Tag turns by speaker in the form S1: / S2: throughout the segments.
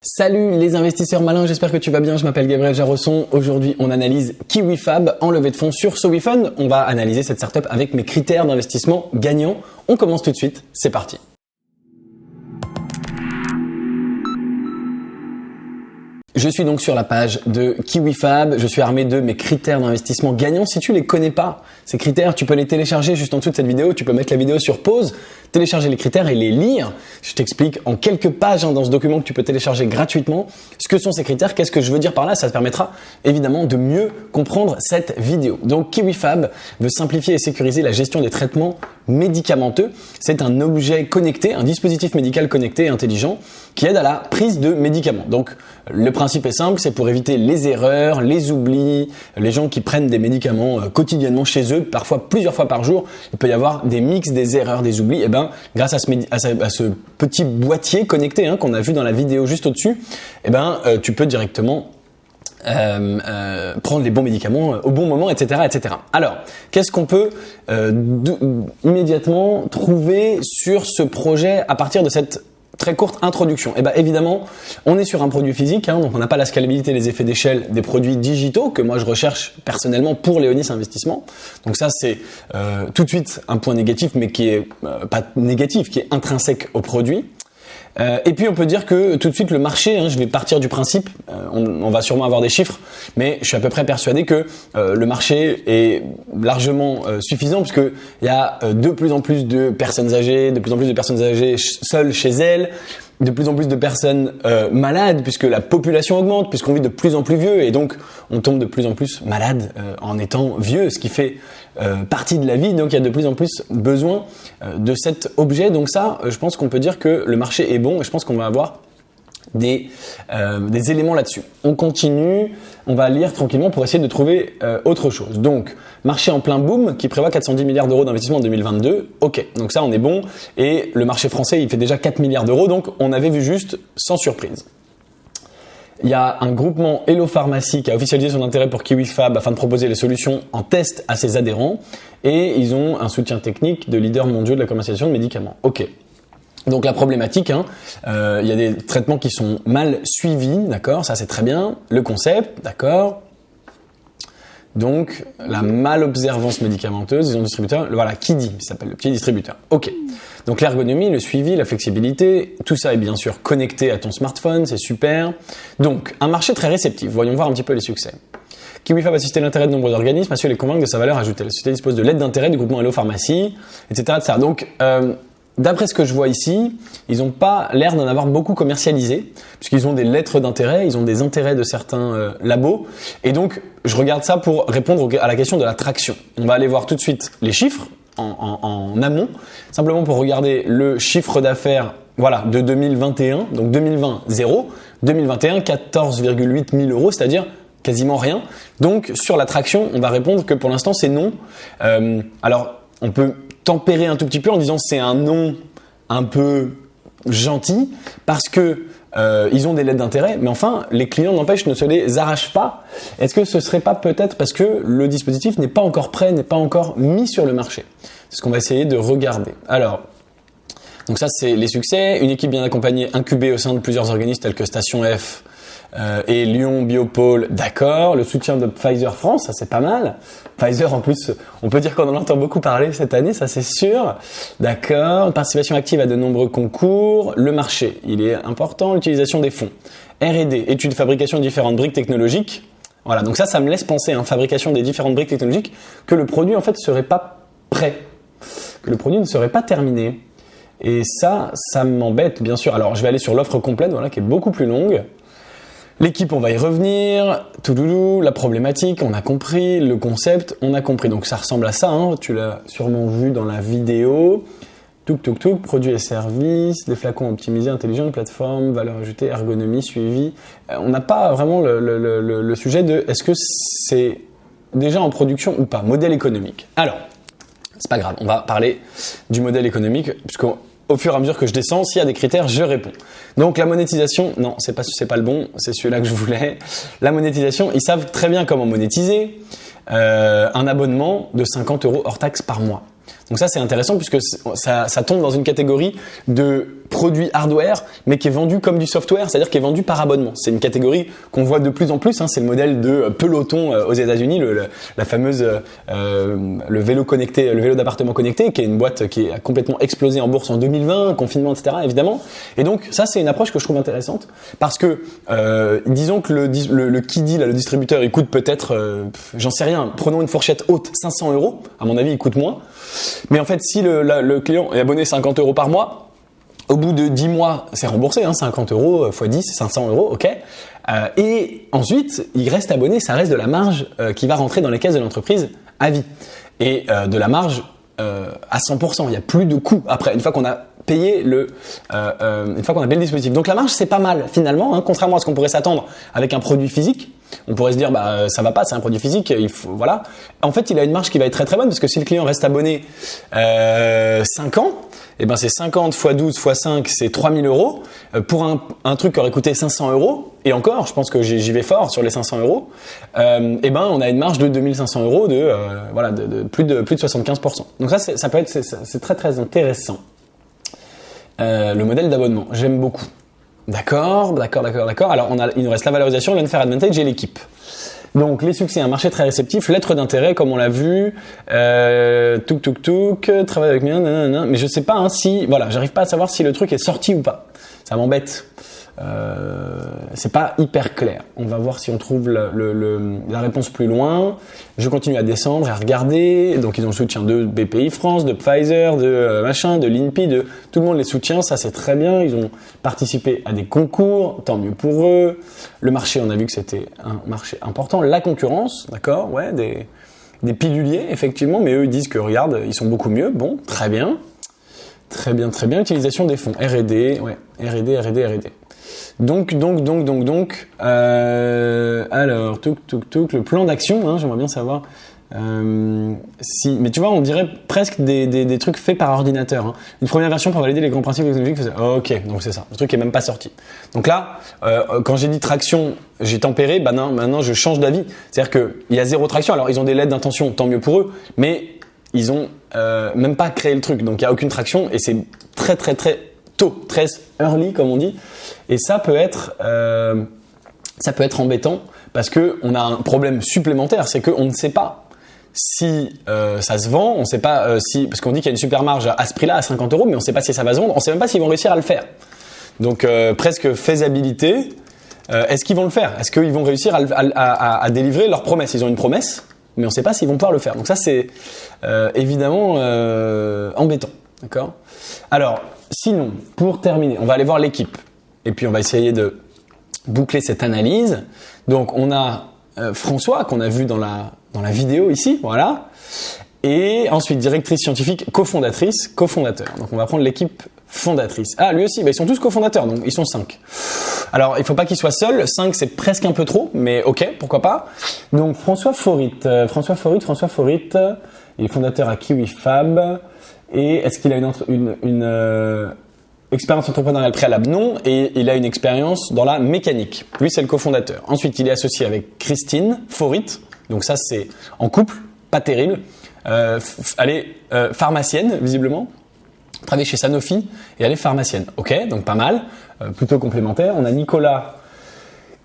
S1: Salut les investisseurs malins, j'espère que tu vas bien, je m'appelle Gabriel Jarosson. Aujourd'hui on analyse KiwiFab en levée de fonds sur SoWeFund. On va analyser cette startup avec mes critères d'investissement gagnants. On commence tout de suite, c'est parti. Je suis donc sur la page de KiwiFab, je suis armé de mes critères d'investissement gagnants. Si tu les connais pas, ces critères, tu peux les télécharger juste en dessous de cette vidéo, tu peux mettre la vidéo sur pause, télécharger les critères et les lire. Je t'explique en quelques pages dans ce document que tu peux télécharger gratuitement ce que sont ces critères, qu'est-ce que je veux dire par là, ça te permettra évidemment de mieux comprendre cette vidéo. Donc KiwiFab veut simplifier et sécuriser la gestion des traitements médicamenteux. C'est un objet connecté, un dispositif médical connecté et intelligent qui aide à la prise de médicaments. Donc le principe est simple, c'est pour éviter les erreurs, les oublis, les gens qui prennent des médicaments quotidiennement chez eux, parfois plusieurs fois par jour, il peut y avoir des mix, des erreurs, des oublis. Et ben, grâce à ce petit boîtier connecté qu'on a vu dans la vidéo juste au-dessus, tu peux directement prendre les bons médicaments au bon moment, etc., etc. Alors, qu'est-ce qu'on peut immédiatement trouver sur ce projet à partir de cette très courte introduction? Évidemment, on est sur un produit physique, donc on n'a pas la scalabilité, les effets d'échelle des produits digitaux que moi je recherche personnellement pour Léonis Investissement. Donc ça, c'est tout de suite un point négatif, mais qui est pas négatif, qui est intrinsèque au produit. Et puis on peut dire que tout de suite le marché, je vais partir du principe, on va sûrement avoir des chiffres, mais je suis à peu près persuadé que le marché est largement suffisant puisque il y a de plus en plus de personnes âgées, seules chez elles, de plus en plus de personnes malades puisque la population augmente, puisqu'on vit de plus en plus vieux et donc on tombe de plus en plus malade en étant vieux, ce qui fait partie de la vie. Donc il y a de plus en plus besoin de cet objet. Donc ça, je pense qu'on peut dire que le marché est bon et je pense qu'on va avoir des éléments là-dessus. On continue, on va lire tranquillement pour essayer de trouver autre chose. Donc, marché en plein boom qui prévoit 410 milliards d'euros d'investissement en 2022. Ok, donc ça on est bon. Et le marché français, il fait déjà 4 milliards d'euros, donc on avait vu juste sans surprise. Il y a un groupement Hello Pharmacie qui a officialisé son intérêt pour KiwiFab afin de proposer les solutions en test à ses adhérents et ils ont un soutien technique de leaders mondiaux de la commercialisation de médicaments. Ok. Donc la problématique, il y a des traitements qui sont mal suivis, d'accord, ça c'est très bien. Le concept, d'accord. Donc la malobservance médicamenteuse, ils ont un distributeur, voilà, Kidi, il s'appelle le petit distributeur. Ok. Donc l'ergonomie, le suivi, la flexibilité, tout ça est bien sûr connecté à ton smartphone, c'est super. Donc un marché très réceptif, voyons voir un petit peu les succès. KiwiFab a suscité l'intérêt de nombreux organismes, a su les convaincre de sa valeur ajoutée. La société dispose de l'aide d'intérêt du groupement Hello Pharmacie, etc., etc. Donc d'après ce que je vois ici, ils n'ont pas l'air d'en avoir beaucoup commercialisé, puisqu'ils ont des lettres d'intérêt, ils ont des intérêts de certains labos. Et donc, je regarde ça pour répondre à la question de la traction. On va aller voir tout de suite les chiffres en amont, simplement pour regarder le chiffre d'affaires de 2021, donc 2020, 0, 2021, 14,8 000 euros, c'est-à-dire quasiment rien. Donc, sur la traction, on va répondre que pour l'instant, c'est non. Alors, on peut tempérer un tout petit peu en disant c'est un nom un peu gentil parce que ils ont des lettres d'intérêt, mais enfin les clients n'empêche ne se les arrachent pas. Est-ce que ce serait pas peut-être parce que le dispositif n'est pas encore prêt, n'est pas encore mis sur le marché? C'est ce qu'on va essayer de regarder. Alors, donc ça c'est les succès, une équipe bien accompagnée, incubée au sein de plusieurs organismes tels que Station F et Lyon Biopôle, d'accord. Le soutien de Pfizer France, ça c'est pas mal. Pfizer en plus, on peut dire qu'on en entend beaucoup parler cette année, ça c'est sûr. D'accord. Participation active à de nombreux concours. Le marché, il est important. L'utilisation des fonds. R&D, études, fabrication de différentes briques technologiques. Voilà, donc ça me laisse penser, fabrication des différentes briques technologiques, que le produit en fait serait pas prêt, que le produit ne serait pas terminé. Et ça m'embête bien sûr. Alors je vais aller sur l'offre complète, qui est beaucoup plus longue. L'équipe, on va y revenir. Touloulou, la problématique, on a compris. Le concept, on a compris. Donc ça ressemble à ça, tu l'as sûrement vu dans la vidéo. Touk, produits et services, des flacons optimisés, intelligents, plateforme, valeur ajoutée, ergonomie, suivi. On n'a pas vraiment le sujet de est-ce que c'est déjà en production ou pas. Modèle économique. Alors, c'est pas grave, on va parler du modèle économique puisqu'au fur et à mesure que je descends, s'il y a des critères, je réponds. Donc la monétisation, non, c'est pas le bon, c'est celui-là que je voulais. La monétisation, ils savent très bien comment monétiser un abonnement de 50 € hors taxe par mois. Donc ça c'est intéressant puisque ça tombe dans une catégorie de produits hardware mais qui est vendu comme du software, c'est-à-dire qui est vendu par abonnement. C'est une catégorie qu'on voit de plus en plus, c'est le modèle de Peloton aux États-Unis, la fameuse le vélo connecté, le vélo d'appartement connecté, qui est une boîte qui a complètement explosé en bourse en 2020, confinement, etc. évidemment. Et donc ça c'est une approche que je trouve intéressante parce que disons que le Kiddy, là, le distributeur, il coûte peut-être, j'en sais rien, prenons une fourchette haute, 500 €. À mon avis, il coûte moins. Mais en fait, si le client est abonné 50 € par mois, au bout de 10 mois, c'est remboursé, 50 € x 10, 500 €, ok. Et ensuite, il reste abonné, ça reste de la marge qui va rentrer dans les caisses de l'entreprise à vie. Et de la marge à 100%, il n'y a plus de coût après, une fois qu'on a payé le dispositif. Donc la marge, c'est pas mal finalement, contrairement à ce qu'on pourrait s'attendre avec un produit physique. On pourrait se dire, ça va pas, c'est un produit physique, il faut, voilà. En fait, il a une marge qui va être très très bonne parce que si le client reste abonné 5 ans, et ben c'est 50 x 12 x 5, c'est 3000 €. Pour un truc qui aurait coûté 500 €, et encore, je pense que j'y vais fort sur les 500 €, et ben on a une marge de 2500 € de plus de 75%. Donc ça, ça peut être, c'est très très intéressant. Le modèle d'abonnement, j'aime beaucoup. D'accord. Alors il nous reste la valorisation, l'unfair advantage et l'équipe. Donc les succès, un marché très réceptif, lettre d'intérêt comme on l'a vu, travail avec moi, nanana, mais je sais pas j'arrive pas à savoir si le truc est sorti ou pas. Ça m'embête. C'est pas hyper clair. On va voir si on trouve la réponse plus loin. Je continue à descendre et à regarder. Donc ils ont le soutien de BPI France, de Pfizer, de l'INPI, de tout le monde les soutient. Ça c'est très bien. Ils ont participé à des concours, tant mieux pour eux. Le marché, on a vu que c'était un marché important. La concurrence, d'accord, ouais, des piluliers effectivement, mais eux ils disent que regarde, ils sont beaucoup mieux. Bon, très bien. Utilisation des fonds R&D, ouais, R&D. Donc, alors, le plan d'action, j'aimerais bien savoir mais tu vois, on dirait presque des trucs faits par ordinateur. Une première version pour valider les grands principes technologiques. Ok, donc c'est ça. Le truc est même pas sorti. Donc là, quand j'ai dit traction, j'ai tempéré. Maintenant, je change d'avis. C'est-à-dire que il y a zéro traction. Alors, ils ont des lettres d'intention, tant mieux pour eux, mais ils ont même pas créé le truc. Donc, il y a aucune traction et c'est très très très tôt, très early comme on dit. Et ça peut être embêtant parce que on a un problème supplémentaire, c'est qu'on ne sait pas si ça se vend, on ne sait pas parce qu'on dit qu'il y a une super marge à ce prix-là, à 50 €, mais on ne sait pas si ça va se vendre, on ne sait même pas s'ils vont réussir à le faire. Donc presque faisabilité. Est-ce qu'ils vont le faire ? Est-ce qu'ils vont réussir à délivrer leur promesse ? Ils ont une promesse, mais on ne sait pas s'ils vont pouvoir le faire. Donc ça c'est évidemment embêtant, d'accord ? Alors sinon, pour terminer, on va aller voir l'équipe. Et puis on va essayer de boucler cette analyse. Donc on a François qu'on a vu dans la vidéo ici, voilà. Et ensuite directrice scientifique, cofondatrice, cofondateur. Donc on va prendre l'équipe fondatrice. Ah lui aussi, ils sont tous cofondateurs, donc ils sont 5. Alors il faut pas qu'ils soient seuls, 5 c'est presque un peu trop, mais ok, pourquoi pas. Donc François Faurit, il est fondateur à KiwiFab. Et est-ce qu'il a une expérience entrepreneuriale préalable? Non. Et il a une expérience dans la mécanique. Lui, c'est le cofondateur. Ensuite, il est associé avec Christine Faurit. Donc ça, c'est en couple, pas terrible. Elle est pharmacienne, visiblement. Travaille chez Sanofi et elle est pharmacienne. Ok, donc pas mal. Plutôt complémentaire. On a Nicolas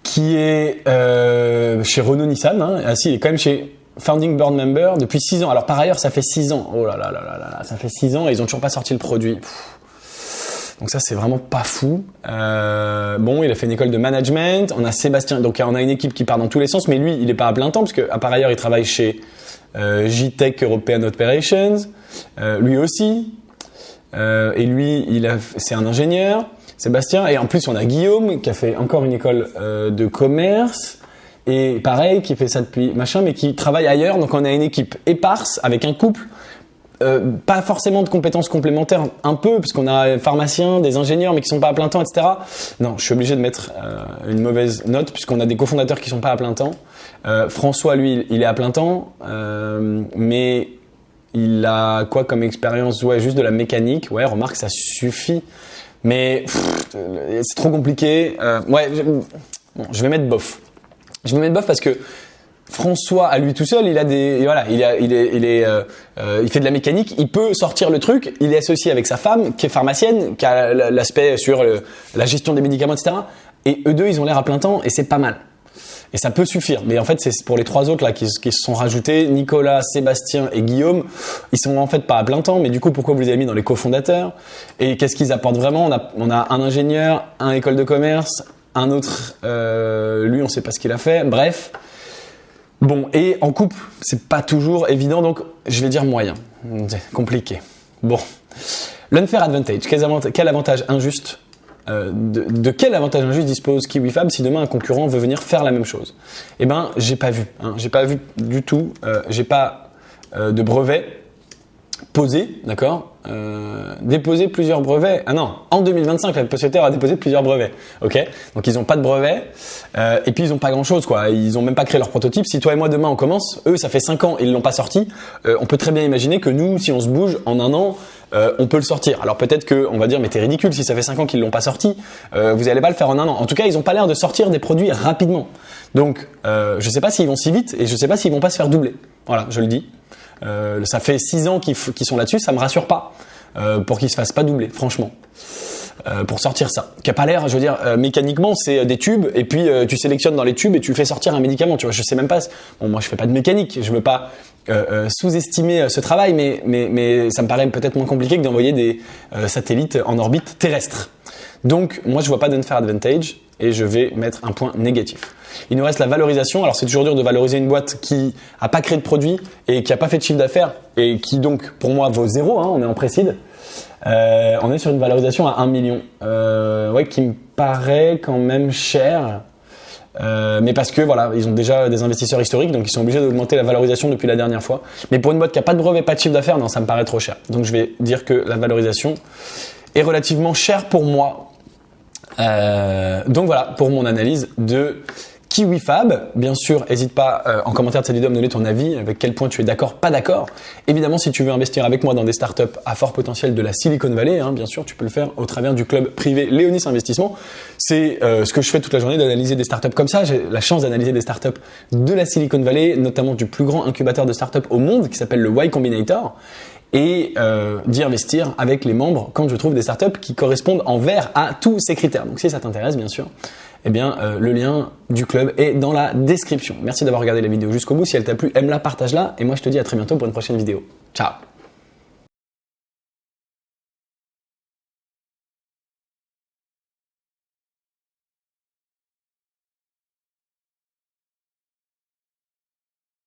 S1: qui est chez Renault-Nissan. Ah si, il est quand même chez Founding Board Member depuis 6 ans. Alors par ailleurs, ça fait 6 ans. Oh là, ça fait 6 ans et ils ont toujours pas sorti le produit. Donc ça, c'est vraiment pas fou. Bon, il a fait une école de management. On a Sébastien. Donc on a une équipe qui part dans tous les sens, mais lui, il est pas à plein temps parce que par ailleurs, il travaille chez JTech European Operations. Lui aussi. Et lui, c'est un ingénieur. Sébastien. Et en plus, on a Guillaume qui a fait encore une école de commerce. Et pareil, qui fait ça depuis machin, mais qui travaille ailleurs. Donc on a une équipe éparse avec un couple. Pas forcément de compétences complémentaires, un peu, parce qu'on a pharmaciens, des ingénieurs, mais qui sont pas à plein temps, etc. Non, je suis obligé de mettre une mauvaise note, puisqu'on a des cofondateurs qui sont pas à plein temps. François, lui, il est à plein temps, mais il a quoi comme expérience ? Ouais, juste de la mécanique. Ouais, remarque, ça suffit. Mais c'est trop compliqué. Ouais, je vais mettre bof. Je vais mettre bof parce que François à lui tout seul, il a des voilà, il fait de la mécanique, il peut sortir le truc, il est associé avec sa femme qui est pharmacienne, qui a l'aspect sur la gestion des médicaments, etc. Et eux deux, ils ont l'air à plein temps et c'est pas mal. Et ça peut suffire. Mais en fait, c'est pour les 3 autres là qui se sont rajoutés, Nicolas, Sébastien et Guillaume, ils sont en fait pas à plein temps. Mais du coup, pourquoi vous les avez mis dans les cofondateurs? Et qu'est-ce qu'ils apportent vraiment? On a un ingénieur, un école de commerce, un autre, lui, on sait pas ce qu'il a fait. Bref. Bon, et en couple, c'est pas toujours évident, donc je vais dire moyen. C'est compliqué. Bon. L'unfair advantage. Quel avantage injuste de quel avantage injuste dispose KiwiFab si demain un concurrent veut venir faire la même chose? Eh ben, j'ai pas vu. J'ai pas vu du tout. J'ai pas de brevet posé, d'accord, déposé plusieurs brevets. Ah non, en 2025, la société a déposé plusieurs brevets. Ok, donc ils ont pas de brevet et puis ils ont pas grand chose quoi. Ils ont même pas créé leur prototype. Si toi et moi demain on commence, eux ça fait 5 ans et ils l'ont pas sorti. On peut très bien imaginer que nous, si on se bouge en un an, on peut le sortir. Alors peut-être que on va dire mais t'es ridicule si ça fait 5 ans qu'ils l'ont pas sorti. Vous allez pas le faire en un an. En tout cas, ils ont pas l'air de sortir des produits rapidement. Donc je sais pas s'ils vont si vite et je sais pas s'ils vont pas se faire doubler. Voilà, je le dis. Ça fait 6 ans qu'ils sont là-dessus, ça me rassure pas pour qu'ils se fassent pas doubler, franchement. Pour sortir ça, qui a pas l'air, je veux dire, mécaniquement c'est des tubes et puis tu sélectionnes dans les tubes et tu fais sortir un médicament. Tu vois, je sais même pas. Bon, moi je fais pas de mécanique, je veux pas sous-estimer ce travail, mais ça me paraît peut-être moins compliqué que d'envoyer des satellites en orbite terrestre. Donc moi je vois pas d'unfair advantage et je vais mettre un point négatif. Il nous reste la valorisation. Alors c'est toujours dur de valoriser une boîte qui a pas créé de produit et qui a pas fait de chiffre d'affaires et qui donc pour moi vaut 0. On est en pré-seed. On est sur une valorisation à 1 million. Ouais, qui me paraît quand même cher. Mais parce que voilà, ils ont déjà des investisseurs historiques, donc ils sont obligés d'augmenter la valorisation depuis la dernière fois. Mais pour une boîte qui a pas de brevet, pas de chiffre d'affaires, non, ça me paraît trop cher. Donc je vais dire que la valorisation est relativement chère pour moi. Donc voilà pour mon analyse de KiwiFab. Bien sûr, n'hésite pas en commentaire de cette vidéo à me donner ton avis, avec quel point tu es d'accord, pas d'accord. Évidemment, si tu veux investir avec moi dans des startups à fort potentiel de la Silicon Valley, bien sûr, tu peux le faire au travers du club privé Léonis Investissement. C'est ce que je fais toute la journée, d'analyser des startups comme ça. J'ai la chance d'analyser des startups de la Silicon Valley, notamment du plus grand incubateur de startups au monde qui s'appelle le Y Combinator. Et d'y investir avec les membres quand je trouve des startups qui correspondent en vert à tous ces critères. Donc si ça t'intéresse, bien sûr, eh bien le lien du club est dans la description. Merci d'avoir regardé la vidéo jusqu'au bout. Si elle t'a plu, aime-la, partage-la. Et moi, je te dis à très bientôt pour une prochaine vidéo. Ciao!